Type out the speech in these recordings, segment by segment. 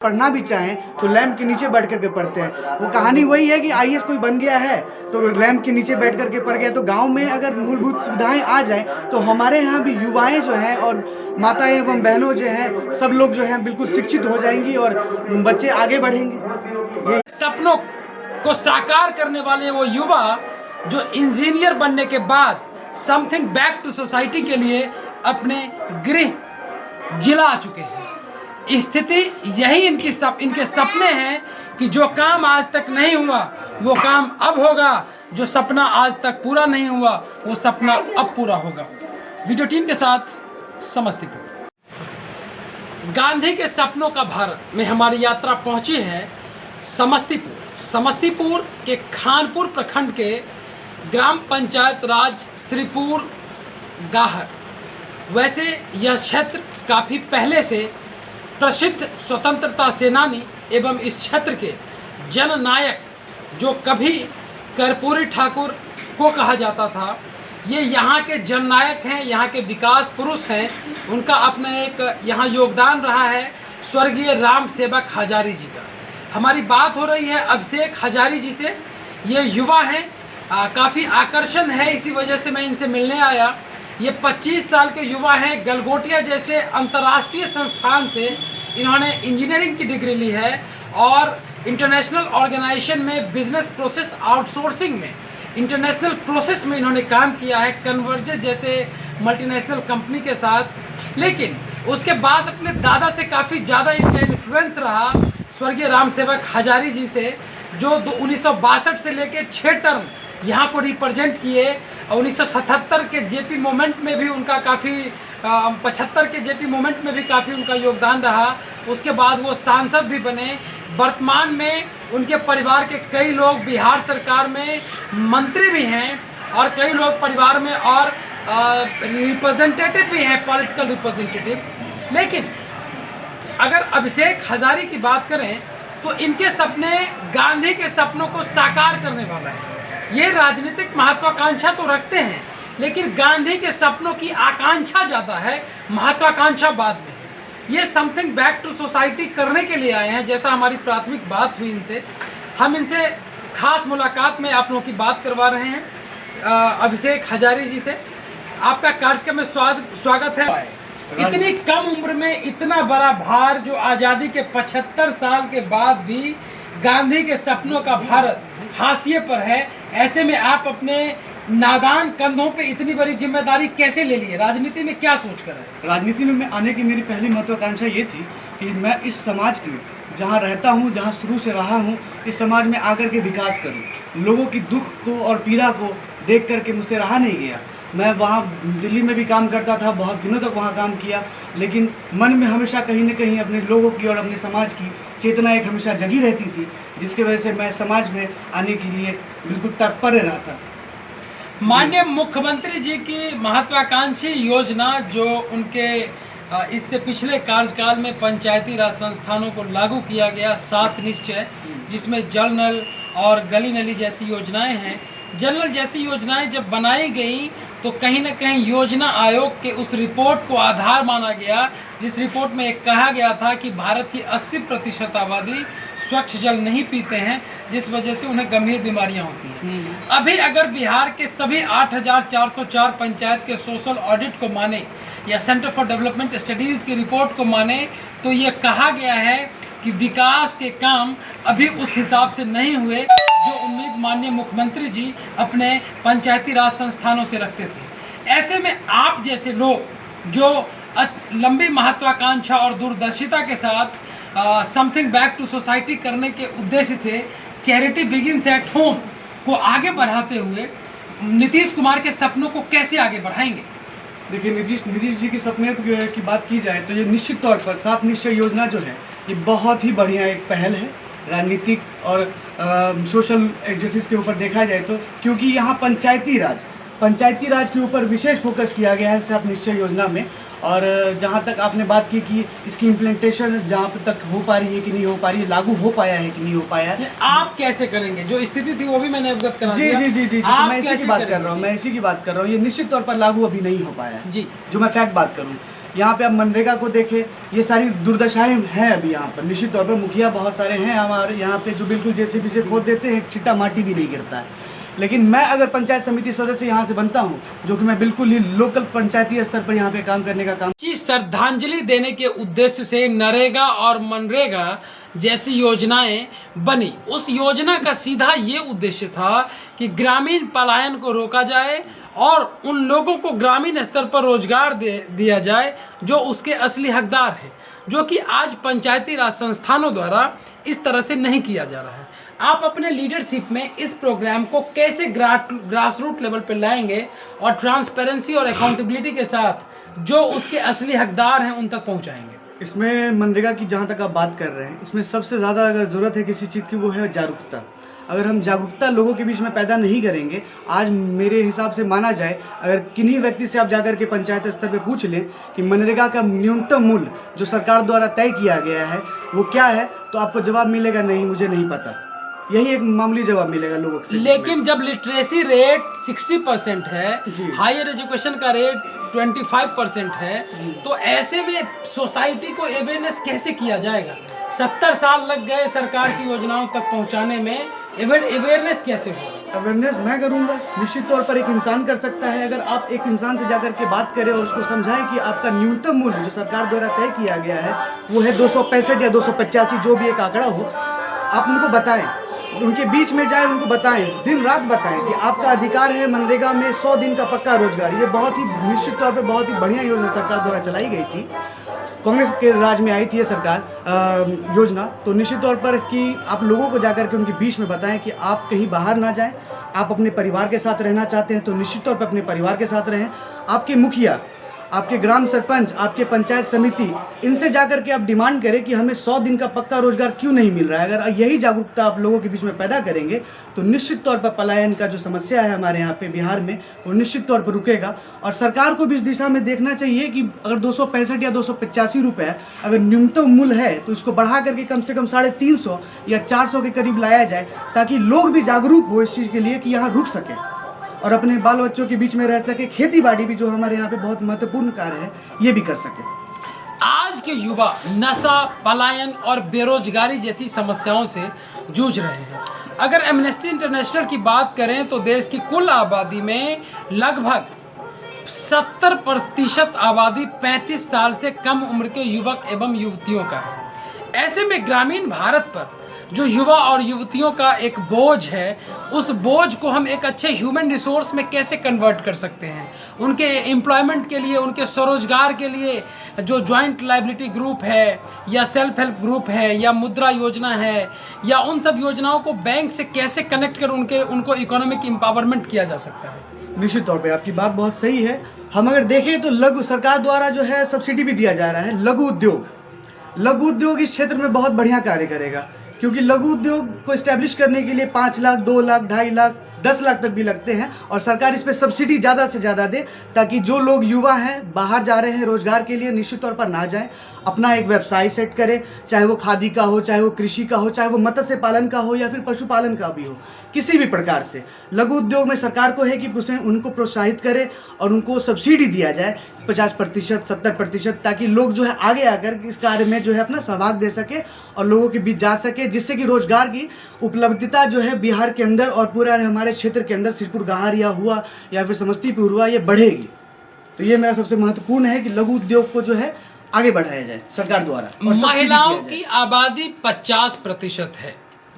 पढ़ना भी चाहें तो लैंप के नीचे बैठ करके पढ़ते हैं। वो कहानी वही है कि आईएएस कोई बन गया है तो लैंप के नीचे बैठ करके पढ़ गया। तो गांव में अगर मूलभूत सुविधाएं आ जाएं तो हमारे यहाँ भी युवाएं जो हैं और माताएं एवं बहनों जो हैं सब लोग जो हैं बिल्कुल शिक्षित हो जाएंगी और बच्चे आगे बढ़ेंगे। सपनों को साकार करने वाले वो युवा जो इंजीनियर बनने के बाद समथिंग बैक टू सोसाइटी के लिए अपने गृह जिला आ चुके हैं। स्थिति यही इनके सपने हैं कि जो काम आज तक नहीं हुआ वो काम अब होगा, जो सपना आज तक पूरा नहीं हुआ वो सपना अब पूरा होगा। वीडियो टीम के साथ समस्तीपुर। गांधी के सपनों का भारत में हमारी यात्रा पहुंची है समस्तीपुर के खानपुर प्रखंड के ग्राम पंचायत राज श्रीपुर गाहर। वैसे यह क्षेत्र काफी पहले से प्रसिद्ध स्वतंत्रता सेनानी एवं इस क्षेत्र के जननायक जो कभी कर्पूरी ठाकुर को कहा जाता था, ये यहाँ के जननायक हैं, यहाँ के विकास पुरुष हैं। उनका अपना एक यहाँ योगदान रहा है स्वर्गीय राम सेवक हजारी जी का। हमारी बात हो रही है अभिषेक हजारी जी से। ये युवा हैं, काफ़ी आकर्षण है, इसी वजह से मैं इनसे मिलने आया। ये 25 साल के युवा हैं। गलगोटिया जैसे अंतर्राष्ट्रीय संस्थान से इन्होंने इंजीनियरिंग की डिग्री ली है और इंटरनेशनल ऑर्गेनाइजेशन में बिजनेस प्रोसेस आउटसोर्सिंग में इंटरनेशनल प्रोसेस में इन्होंने काम किया है कन्वर्जेंस जैसे मल्टीनेशनल कंपनी के साथ। लेकिन उसके बाद अपने दादा से काफ़ी ज़्यादा इनका इन्फ्लुएंस रहा स्वर्गीय राम सेवक हजारी जी से, जो 1962 से लेकर 6 टर्म यहाँ को रिप्रेजेंट किए। 1977 के जेपी मूवमेंट में भी उनका काफ़ी 75 के जेपी मूवमेंट में भी काफ़ी उनका योगदान रहा। उसके बाद वो सांसद भी बने। वर्तमान में उनके परिवार के कई लोग बिहार सरकार में मंत्री भी हैं और कई लोग परिवार में और रिप्रेजेंटेटिव भी हैं, पॉलिटिकल रिप्रेजेंटेटिव। लेकिन अगर अभिषेक हजारी की बात करें तो इनके सपने गांधी के सपनों को साकार करने वाला है। ये राजनीतिक महत्वाकांक्षा तो रखते हैं लेकिन गांधी के सपनों की आकांक्षा ज़्यादा है, महत्वाकांक्षा बाद में। ये समथिंग बैक टू सोसाइटी करने के लिए आए हैं। जैसा हमारी प्राथमिक बात हुई इनसे, हम इनसे खास मुलाकात में आप लोगों की बात करवा रहे हैं अभिषेक हजारी जी से। आपका कार्यक्रम में स्वागत है। इतनी कम उम्र में इतना बड़ा भार, जो आज़ादी के 75 साल के बाद भी गांधी के सपनों का भारत हाशिए पर है, ऐसे में आप अपने नादान कंधों पे इतनी बड़ी जिम्मेदारी कैसे ले ली है? राजनीति में क्या सोच कर है? राजनीति में आने की मेरी पहली महत्वाकांक्षा ये थी कि मैं इस समाज के जहाँ रहता हूँ, जहाँ शुरू से रहा हूँ, इस समाज में आकर के विकास करूँ। लोगों की दुख को और पीड़ा को देख करके मुझसे रहा नहीं गया। मैं वहाँ दिल्ली में भी काम करता था, बहुत दिनों तक वहाँ काम किया, लेकिन मन में हमेशा कहीं न कहीं अपने लोगों की और अपने समाज की चेतना एक हमेशा जगी रहती थी, जिसकी वजह से मैं समाज में आने के लिए बिल्कुल तत्पर रहता। माननीय मुख्यमंत्री जी की महत्वाकांक्षी योजना जो उनके इससे पिछले कार्यकाल में पंचायती राज संस्थानों को लागू किया गया 7 निश्चय, जिसमें जल नल और गली नली जैसी योजनाएं हैं। जल नल जैसी योजनाएं जब बनाई गई तो कहीं न कहीं योजना आयोग के उस रिपोर्ट को आधार माना गया, जिस रिपोर्ट में एक कहा गया था कि भारत की 80% आबादी स्वच्छ जल नहीं पीते हैं, जिस वजह से उन्हें गंभीर बीमारियां होती हैं। अभी अगर बिहार के सभी 8,404 पंचायत के सोशल ऑडिट को माने या सेंटर फॉर डेवलपमेंट स्टडीज की रिपोर्ट को माने तो ये कहा गया है कि विकास के काम अभी उस हिसाब से नहीं हुए जो उम्मीद माननीय मुख्यमंत्री जी अपने पंचायती राज संस्थानों से रखते थे। ऐसे में आप जैसे लोग जो लंबी महत्वाकांक्षा और दूरदर्शिता के साथ समथिंग बैक टू सोसाइटी करने के उद्देश्य से चैरिटी बिगिन्स एट होम को आगे बढ़ाते हुए नीतीश कुमार के सपनों को कैसे आगे बढ़ाएंगे? देखिए, नीतीश जी के सपने की बात की जाए तो ये निश्चित तौर पर 7 निश्चय योजना जो है ये बहुत ही बढ़िया एक पहल है राजनीतिक और सोशल जस्टिस के ऊपर देखा जाए तो, क्योंकि यहाँ पंचायती राज के ऊपर विशेष फोकस किया गया है 7 निश्चय योजना में। और जहाँ तक आपने बात की कि इसकी इम्प्लीमेंटेशन जहाँ तक हो पा रही है कि नहीं हो पा रही है, लागू हो पाया है कि नहीं हो पाया है, आप कैसे करेंगे? जो स्थिति थी वो भी मैंने अवगत करा दिया। जी, तो मैं इसी की बात कर रहा हूँ। ये निश्चित तौर पर लागू अभी नहीं हो पाया है जी। जो मैं फैक्ट बात करूँ, यहाँ पे आप मनरेगा को देखें, ये सारी दुर्दशाएं हैं अभी यहाँ पर। निश्चित तौर पर मुखिया बहुत सारे हैं हमारे यहाँ पे जो बिल्कुल जेसीबी से खोद देते हैं, छिट्टा माटी भी नहीं गिरता है। लेकिन मैं अगर पंचायत समिति सदस्य यहाँ से बनता हूँ, जो कि मैं बिल्कुल ही लोकल पंचायती स्तर पर यहाँ पे काम करने का काम। श्रद्धांजलि देने के उद्देश्य से नरेगा और मनरेगा जैसी योजनाएं बनी। उस योजना का सीधा ये उद्देश्य था कि ग्रामीण पलायन को रोका जाए और उन लोगों को ग्रामीण स्तर पर रोजगार दिया जाए जो उसके असली हकदार हैं, जो कि आज पंचायती राज संस्थानों द्वारा इस तरह से नहीं किया जा रहा है। आप अपने लीडरशिप में इस प्रोग्राम को कैसे ग्रास रूट लेवल पर लाएंगे और ट्रांसपेरेंसी और अकाउंटेबिलिटी के साथ जो उसके असली हकदार हैं उन तक पहुंचाएंगे? इसमें मनरेगा की जहाँ तक आप बात कर रहे हैं, इसमें सबसे ज़्यादा अगर ज़रूरत है किसी चीज़ की, वो है जागरूकता। अगर हम जागरूकता लोगों के बीच में पैदा नहीं करेंगे, आज मेरे हिसाब से माना जाए, अगर किन्हीं व्यक्ति से आप जाकर के पंचायत स्तर पे पूछ लें कि मनरेगा का न्यूनतम मूल्य जो सरकार द्वारा तय किया गया है वो क्या है, तो आपको जवाब मिलेगा नहीं, मुझे नहीं पता। यही एक मामूली जवाब मिलेगा लोगों से। लेकिन जब लिटरेसी रेट 60% है, हायर एजुकेशन का रेट 25% है, तो ऐसे में सोसाइटी को अवेयरनेस कैसे किया जाएगा? 70 साल लग गए सरकार की योजनाओं तक पहुंचाने में, अवेयरनेस कैसे होगा? अवेयरनेस मैं करूंगा, निश्चित तौर पर एक इंसान कर सकता है। अगर आप एक इंसान से जाकर के बात करें और उसको समझाएं कि आपका न्यूनतम मूल्य जो सरकार द्वारा तय किया गया है वो है 265 या 285, जो भी एक आंकड़ा हो, आप उनको बताएं, उनके बीच में जाए, उनको बताएं, दिन रात बताएं कि आपका अधिकार है मनरेगा में 100 दिन का पक्का रोजगार। ये बहुत ही निश्चित तौर पे बहुत ही बढ़िया योजना सरकार द्वारा चलाई गई थी, कांग्रेस के राज में आई थी ये सरकार योजना। तो निश्चित तौर पर कि आप लोगों को जाकर के उनके बीच में बताएं कि आप कहीं बाहर ना जाएं, आप अपने परिवार के साथ रहना चाहते हैं तो निश्चित तौर पर अपने परिवार के साथ रहें। आपके मुखिया, आपके ग्राम सरपंच, आपके पंचायत समिति, इनसे जाकर के आप डिमांड करें कि हमें 100 दिन का पक्का रोजगार क्यों नहीं मिल रहा है। अगर यही जागरूकता आप लोगों के बीच में पैदा करेंगे तो निश्चित तौर पर पलायन का जो समस्या है हमारे यहाँ पे बिहार में, वो निश्चित तौर पर रुकेगा। और सरकार को भी इस दिशा में देखना चाहिए कि अगर 265 या 285 रुपये अगर न्यूनतम मूल्य है तो इसको बढ़ा करके कम से कम 350 या 400 के करीब लाया जाए, ताकि लोग भी जागरूक हो इस चीज़ के लिए कि यहाँ रुक सके और अपने बाल बच्चों के बीच में रह सके। खेती बाड़ी भी जो हमारे यहाँ पे बहुत महत्वपूर्ण कार्य है, ये भी कर सके। आज के युवा नशा, पलायन और बेरोजगारी जैसी समस्याओं से जूझ रहे हैं। अगर एमनेस्टी इंटरनेशनल की बात करें तो देश की कुल आबादी में लगभग 70% आबादी 35 साल से कम उम्र के युवक एवं युवतियों का है। ऐसे में ग्रामीण भारत पर जो युवा और युवतियों का एक बोझ है, उस बोझ को हम एक अच्छे ह्यूमन रिसोर्स में कैसे कन्वर्ट कर सकते हैं? उनके एम्प्लॉयमेंट के लिए, उनके स्वरोजगार के लिए जो जॉइंट लाइबिलिटी ग्रुप है या सेल्फ हेल्प ग्रुप है या मुद्रा योजना है, या उन सब योजनाओं को बैंक से कैसे कनेक्ट कर उनको इकोनॉमिक एम्पावरमेंट किया जा सकता है? निश्चित तौर पे आपकी बात बहुत सही है। हम अगर देखें तो लघु सरकार द्वारा जो है सब्सिडी भी दिया जा रहा है। लघु उद्योग इस क्षेत्र में बहुत बढ़िया कार्य करेगा, क्योंकि लघु उद्योग को एस्टैब्लिश करने के लिए 5 लाख, 2 लाख, 2.5 लाख, 10 लाख तक भी लगते हैं। और सरकार इस पे सब्सिडी ज़्यादा से ज़्यादा दे, ताकि जो लोग युवा हैं बाहर जा रहे हैं रोजगार के लिए, निश्चित तौर पर ना जाएं, अपना एक व्यवसाय सेट करें, चाहे वो खादी का हो, चाहे वो कृषि का हो, चाहे वो मत्स्य पालन का हो या फिर पशुपालन का भी हो, किसी भी प्रकार से लघु उद्योग में सरकार को है कि उनको प्रोत्साहित करे और उनको सब्सिडी दिया जाए 50%, 70%, ताकि लोग जो है आगे आकर इस कार्य में जो है अपना सहभाग दे सके और लोगों के बीच जा सके, जिससे कि रोजगार की उपलब्धता जो है बिहार के अंदर और पूरा हमारे क्षेत्र के अंदर, सिरपुर गाहरिया हुआ या फिर समस्तीपुर हुआ, ये बढ़ेगी। तो ये मेरा सबसे महत्वपूर्ण है कि लघु उद्योग को जो है आगे बढ़ाया जाए सरकार द्वारा। महिलाओं की आबादी 50% है,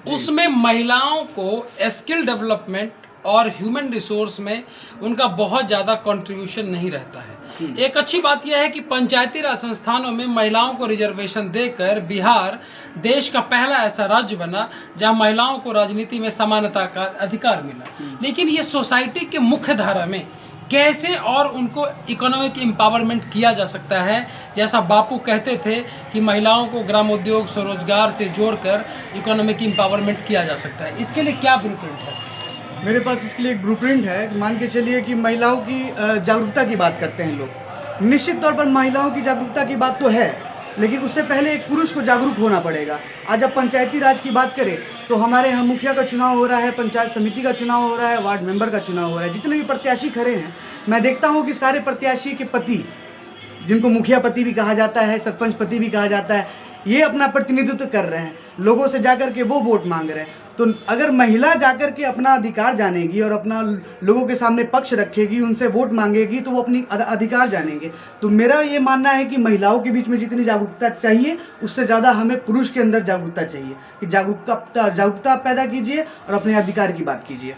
उसमें महिलाओं को स्किल डेवलपमेंट और ह्यूमन रिसोर्स में उनका बहुत ज़्यादा कंट्रीब्यूशन नहीं रहता है। एक अच्छी बात यह है कि पंचायती राज संस्थानों में महिलाओं को रिजर्वेशन देकर बिहार देश का पहला ऐसा राज्य बना जहां महिलाओं को राजनीति में समानता का अधिकार मिला। लेकिन ये सोसाइटी के मुख्य धारा में कैसे और उनको इकोनॉमिक एम्पावरमेंट किया जा सकता है, जैसा बापू कहते थे कि महिलाओं को ग्रामोद्योग स्वरोजगार से जोड़कर इकोनॉमिक एम्पावरमेंट किया जा सकता है, इसके लिए क्या ब्लूप्रिंट है? मेरे पास इसके लिए एक ब्लूप्रिंट है। मान के चलिए कि महिलाओं की जागरूकता की बात करते हैं लोग। निश्चित तौर पर महिलाओं की जागरूकता की बात तो है, लेकिन उससे पहले एक पुरुष को जागरूक होना पड़ेगा। आज जब पंचायती राज की बात करें तो हमारे यहाँ मुखिया का चुनाव हो रहा है, पंचायत समिति का चुनाव हो रहा है, वार्ड मेंबर का चुनाव हो रहा है। जितने भी प्रत्याशी खड़े हैं, मैं देखता हूँ कि सारे प्रत्याशी के पति जिनको मुखिया पति भी कहा जाता है, सरपंच पति भी कहा जाता है, ये अपना प्रतिनिधित्व कर रहे हैं, लोगों से जाकर के वो वोट मांग रहे हैं। तो अगर महिला जाकर के अपना अधिकार जानेगी और अपना लोगों के सामने पक्ष रखेगी, उनसे वोट मांगेगी, तो वो अपनी अधिकार जानेंगे। तो मेरा ये मानना है कि महिलाओं के बीच में जितनी जागरूकता चाहिए, उससे ज़्यादा हमें पुरुष के अंदर जागरूकता चाहिए कि जागरूकता पैदा कीजिए और अपने अधिकार की बात कीजिए।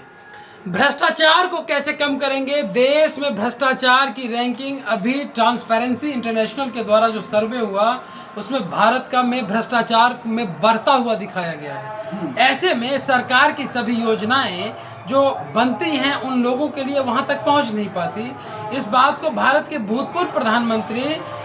भ्रष्टाचार को कैसे कम करेंगे? देश में भ्रष्टाचार की रैंकिंग अभी ट्रांसपेरेंसी इंटरनेशनल के द्वारा जो सर्वे हुआ उसमें भारत का में भ्रष्टाचार में बढ़ता हुआ दिखाया गया है। ऐसे में सरकार की सभी योजनाएं जो बनती हैं उन लोगों के लिए वहां तक पहुंच नहीं पाती। इस बात को भारत के भूतपूर्व प्रधानमंत्री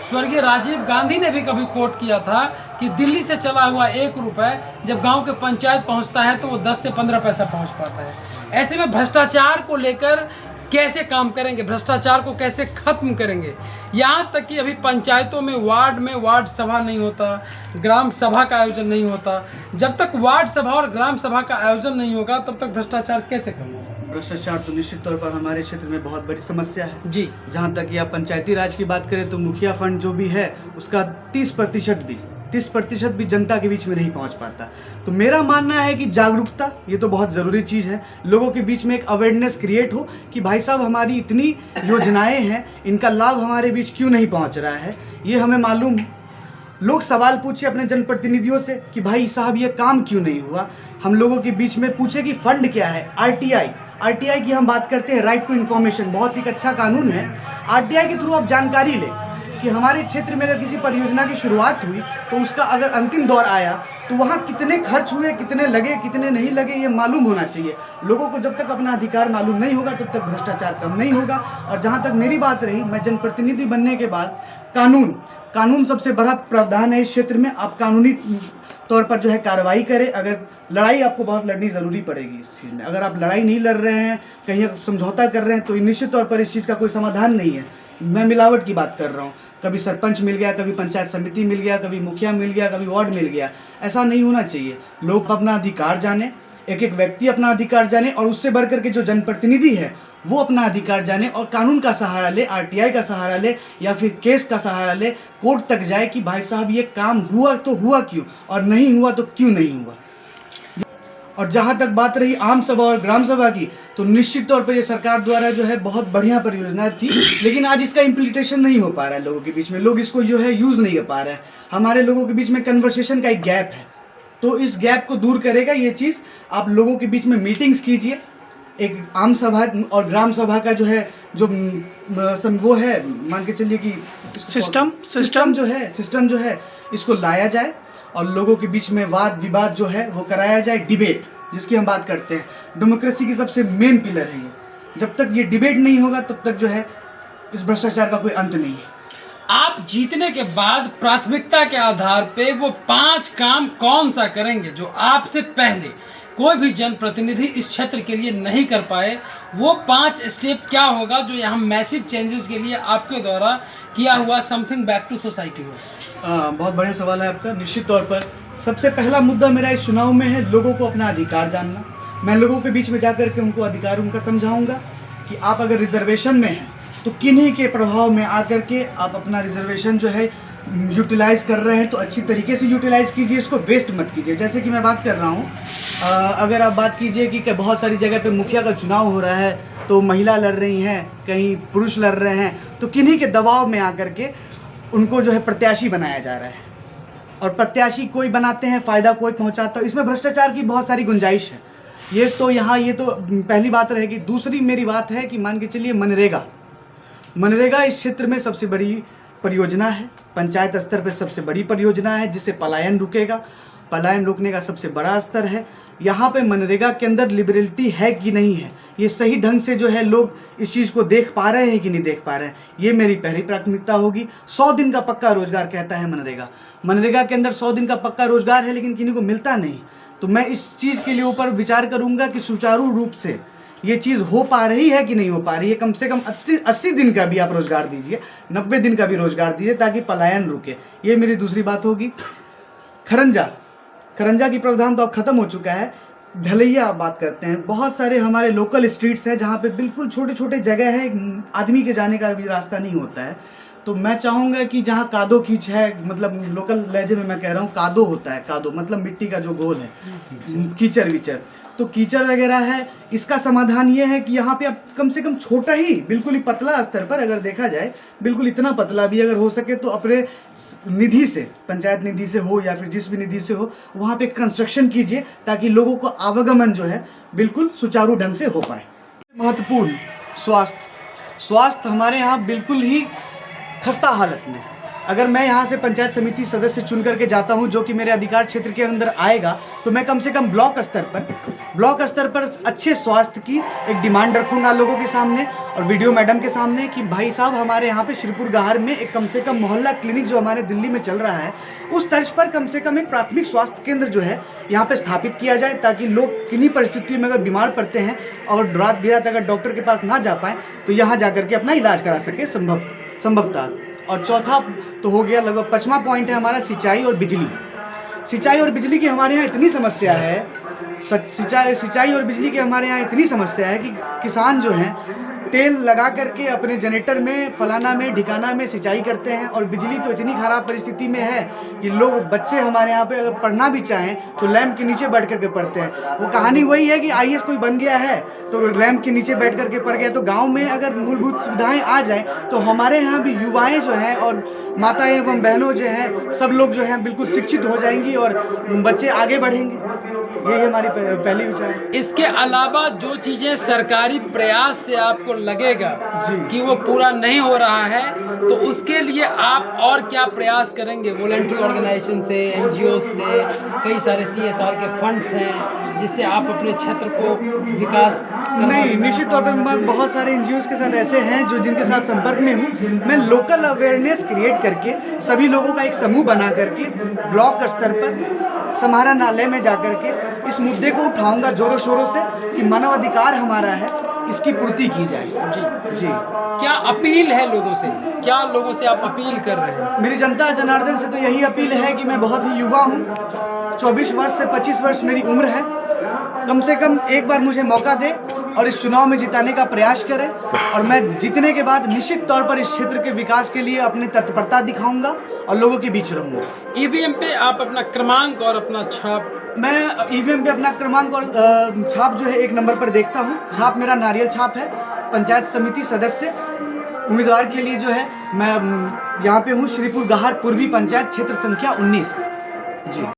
स्वर्गीय राजीव गांधी ने भी कभी कोट किया था कि दिल्ली से चला हुआ 1 रुपए जब गांव के पंचायत पहुंचता है तो वो 10 से 15 पैसा पहुंच पाता है। ऐसे में भ्रष्टाचार को लेकर कैसे काम करेंगे, भ्रष्टाचार को कैसे खत्म करेंगे? यहाँ तक कि अभी पंचायतों में वार्ड सभा नहीं होता, ग्राम सभा का आयोजन नहीं होता। जब तक वार्ड सभा और ग्राम सभा का आयोजन नहीं होगा तब तक भ्रष्टाचार कैसे कम होगा? भ्रष्टाचार तो निश्चित तौर पर हमारे क्षेत्र में बहुत बड़ी समस्या है जी। जहाँ तक कि आप पंचायती राज की बात करें तो मुखिया फंड जो भी है उसका 30% भी जनता के बीच में नहीं पहुंच पाता। तो मेरा मानना है कि जागरूकता ये तो बहुत ज़रूरी चीज़ है, लोगों के बीच में एक अवेयरनेस क्रिएट हो कि भाई साहब हमारी इतनी योजनाएं हैं, इनका लाभ हमारे बीच क्यों नहीं पहुंच रहा है, ये हमें मालूम। लोग सवाल पूछे अपने जनप्रतिनिधियों से कि भाई साहब ये काम क्यों नहीं हुआ। हम लोगों के बीच में पूछे कि फंड क्या है। आरटीआई की हम बात करते हैं, राइट टू इन्फॉर्मेशन, बहुत ही अच्छा कानून है। आरटीआई के थ्रू आप जानकारी लें कि हमारे क्षेत्र में अगर किसी परियोजना की शुरुआत हुई तो उसका अगर अंतिम दौर आया तो वहाँ कितने खर्च हुए, कितने लगे, कितने नहीं लगे, ये मालूम होना चाहिए। लोगों को जब तक अपना अधिकार मालूम नहीं होगा तब तक भ्रष्टाचार कम नहीं होगा। और जहाँ तक मेरी बात रही, मैं जनप्रतिनिधि बनने के बाद कानून सबसे बड़ा प्रावधान है इस क्षेत्र में। आप कानूनी तौर पर जो है कार्रवाई करें। अगर लड़ाई आपको बहुत लड़नी ज़रूरी पड़ेगी इस चीज़ में, अगर आप लड़ाई नहीं लड़ रहे हैं, कहीं समझौता कर रहे हैं, तो निश्चित तौर पर इस चीज़ का कोई समाधान नहीं है। मैं मिलावट की बात कर रहा हूँ, कभी सरपंच मिल गया, कभी पंचायत समिति मिल गया, कभी मुखिया मिल गया, कभी वार्ड मिल गया। ऐसा नहीं होना चाहिए। लोग अपना अधिकार जाने, एक एक व्यक्ति अपना अधिकार जाने और उससे बढ़कर के जो जनप्रतिनिधि है वो अपना अधिकार जाने और कानून का सहारा ले, आरटीआई का सहारा ले या फिर केस का सहारा ले, कोर्ट तक जाए कि भाई साहब ये काम हुआ तो हुआ क्यों और नहीं हुआ तो क्यों नहीं हुआ। और जहाँ तक बात रही आम सभा और ग्राम सभा की, तो निश्चित तौर पर ये सरकार द्वारा जो है बहुत बढ़िया परियोजना थी, लेकिन आज इसका इम्प्लीमेंटेशन नहीं हो पा रहा है लोगों के बीच में। लोग इसको जो है यूज़ नहीं कर पा रहे हैं। हमारे लोगों के बीच में कन्वर्सेशन का एक गैप है, तो इस गैप को दूर करेगा ये चीज़। आप लोगों के बीच में मीटिंग्स कीजिए। एक आम सभा और ग्राम सभा का जो है वो है, मान के चलिए कि सिस्टम जो है इसको लाया जाए और लोगों के बीच में वाद विवाद जो है वो कराया जाए। डिबेट जिसकी हम बात करते हैं, डेमोक्रेसी की सबसे मेन पिलर है ये। जब तक ये डिबेट नहीं होगा तब तक जो है इस भ्रष्टाचार का कोई अंत नहीं है। आप जीतने के बाद प्राथमिकता के आधार पे वो 5 काम कौन सा करेंगे जो आपसे पहले कोई भी जनप्रतिनिधि इस क्षेत्र के लिए नहीं कर पाए? वो 5 स्टेप क्या होगा जो यहाँ मैसिव चेंजेस के लिए आपके द्वारा किया हुआ समथिंग बैक टू सोसाइटी हो? बहुत बढ़िया सवाल है आपका। निश्चित तौर पर सबसे पहला मुद्दा मेरा इस चुनाव में है लोगों को अपना अधिकार जानना। मैं लोगों के बीच में जाकर के उनको अधिकार उनका समझाऊंगा कि आप अगर रिजर्वेशन में हैं तो किन्हीं के प्रभाव में आकर के आप अपना रिजर्वेशन जो है यूटिलाइज कर रहे हैं तो अच्छी तरीके से यूटिलाइज कीजिए, इसको वेस्ट मत कीजिए। जैसे कि मैं बात कर रहा हूँ, अगर आप बात कीजिए कि बहुत सारी जगह पे मुखिया का चुनाव हो रहा है तो महिला लड़ रही हैं, कहीं पुरुष लड़ रहे हैं, तो किन्हीं के दबाव में आकर के उनको जो है प्रत्याशी बनाया जा रहा है। और प्रत्याशी कोई बनाते हैं, फ़ायदा कोई पहुँचाता है। इसमें भ्रष्टाचार की बहुत सारी गुंजाइश है। ये तो पहली बात रहेगी। दूसरी मेरी बात है कि मान के चलिए मनरेगा इस क्षेत्र में सबसे बड़ी परियोजना है, पंचायत स्तर पर सबसे बड़ी परियोजना है जिससे पलायन रुकेगा। पलायन रोकने का सबसे बड़ा स्तर है। यहाँ पे मनरेगा के अंदर लिबरलिटी है कि नहीं है, ये सही ढंग से जो है लोग इस चीज़ को देख पा रहे हैं कि नहीं देख पा रहे हैं, ये मेरी पहली प्राथमिकता होगी। 100 दिन का पक्का रोजगार कहता है मनरेगा के अंदर 100 दिन का पक्का रोजगार है, लेकिन किन्हीं को मिलता नहीं। तो मैं इस चीज़ के लिए ऊपर विचार करूँगा कि सुचारू रूप से ये चीज़ हो पा रही है कि नहीं हो पा रही है। कम से कम 80 दिन का भी आप रोजगार दीजिए, 90 दिन का भी रोजगार दीजिए ताकि पलायन रुके। ये मेरी दूसरी बात होगी। खरंजा की प्रावधान तो अब खत्म हो चुका है। ढलैया आप बात करते हैं, बहुत सारे हमारे लोकल स्ट्रीट्स हैं जहाँ पे बिल्कुल छोटे छोटे जगह हैं, आदमी के जाने का भी रास्ता नहीं होता है। तो मैं चाहूँगा कि जहाँ कादो कीच है, मतलब लोकल लहजे में मैं कह रहा हूँ कादो होता है, कादो मतलब मिट्टी का जो गोल है, कीचड़ विचड़, तो कीचड़ वगैरह है, इसका समाधान ये है कि यहाँ पे अब कम से कम छोटा ही बिल्कुल ही पतला स्तर पर अगर देखा जाए, बिल्कुल इतना पतला भी अगर हो सके तो अपने निधि से, पंचायत निधि से हो या फिर जिस भी निधि से हो, वहाँ पे कंस्ट्रक्शन कीजिए ताकि लोगों को आवागमन जो है बिल्कुल सुचारू ढंग से हो पाए। महत्वपूर्ण स्वास्थ्य हमारे यहाँ बिल्कुल ही खस्ता हालत में। अगर मैं यहाँ से पंचायत समिति सदस्य चुन करके जाता हूँ जो कि मेरे अधिकार क्षेत्र के अंदर आएगा, तो मैं कम से कम ब्लॉक स्तर पर अच्छे स्वास्थ्य की एक डिमांड रखूंगा लोगों के सामने और वीडियो मैडम के सामने कि भाई साहब हमारे यहाँ पे श्रीपुर गाहर में एक कम से कम मोहल्ला क्लिनिक जो हमारे दिल्ली में चल रहा है, उस तर्ज पर कम से कम एक प्राथमिक स्वास्थ्य केंद्र जो है यहाँ पे स्थापित किया जाए, ताकि लोग किन्हीं परिस्थितियों में अगर बीमार पड़ते हैं और रात बिरात अगर डॉक्टर के पास ना जा पाए तो यहाँ जाकर के अपना इलाज करा सके संभवतः। और चौथा तो हो गया, लगभग 5वां पॉइंट है हमारा सिंचाई और बिजली की हमारे यहाँ इतनी समस्या है, सिंचाई और बिजली की हमारे यहाँ इतनी समस्या है कि किसान जो हैं तेल लगा करके अपने जनरेटर में, फलाना में, ढिकाना में सिंचाई करते हैं और बिजली तो इतनी खराब परिस्थिति में है कि लोग, बच्चे हमारे यहाँ पे अगर पढ़ना भी चाहें तो लैंप के नीचे बैठ करके पढ़ते हैं। वो कहानी वही है कि IAS कोई बन गया है तो लैंप के नीचे बैठ करके पढ़ गया। तो गांव में अगर मूलभूत सुविधाएं आ जाएं तो हमारे यहाँ भी युवाएं जो हैं और माताएं एवं बहनों जो हैं, सब लोग जो हैं बिल्कुल शिक्षित हो जाएंगी और बच्चे आगे बढ़ेंगे। यही हमारी पहली विचार है। इसके अलावा जो चीजें सरकारी प्रयास से आपको लगेगा कि वो पूरा नहीं हो रहा है, तो उसके लिए आप और क्या प्रयास करेंगे? वॉलंटरी ऑर्गेनाइजेशन से, NGO से, कई सारे CSR के फंड्स हैं जिससे आप अपने क्षेत्र को विकास नहीं, निश्चित तौर पर मैं बहुत सारे NGOs के साथ ऐसे हैं जो जिनके साथ संपर्क में हूँ। मैं लोकल अवेयरनेस क्रिएट करके सभी लोगों का एक समूह बना करके ब्लॉक स्तर पर समाहरणालय में जाकर के इस मुद्दे को उठाऊंगा जोरों शोरों से कि मानव अधिकार हमारा है, इसकी पूर्ति की जाए। जी क्या अपील है लोगों से? क्या लोगों से आप अपील कर रहे हैं? मेरी जनता जनार्दन से तो यही अपील है कि मैं बहुत ही युवा हूँ, 24 वर्ष से 25 वर्ष मेरी उम्र है। कम से कम एक बार मुझे मौका दे और इस चुनाव में जिताने का प्रयास करें और मैं जीतने के बाद निश्चित तौर पर इस क्षेत्र के विकास के लिए अपनी तत्परता दिखाऊंगा और लोगों के बीच रहूंगा। EVM पे आप अपना क्रमांक और अपना छाप? मैं EVM पे अपना क्रमांक और छाप जो है 1 नंबर पर देखता हूँ। छाप मेरा नारियल छाप है। पंचायत समिति सदस्य उम्मीदवार के लिए जो है मैं यहाँ पे हूँ, श्रीपुर गाहर पूर्वी पंचायत क्षेत्र संख्या 19। जी।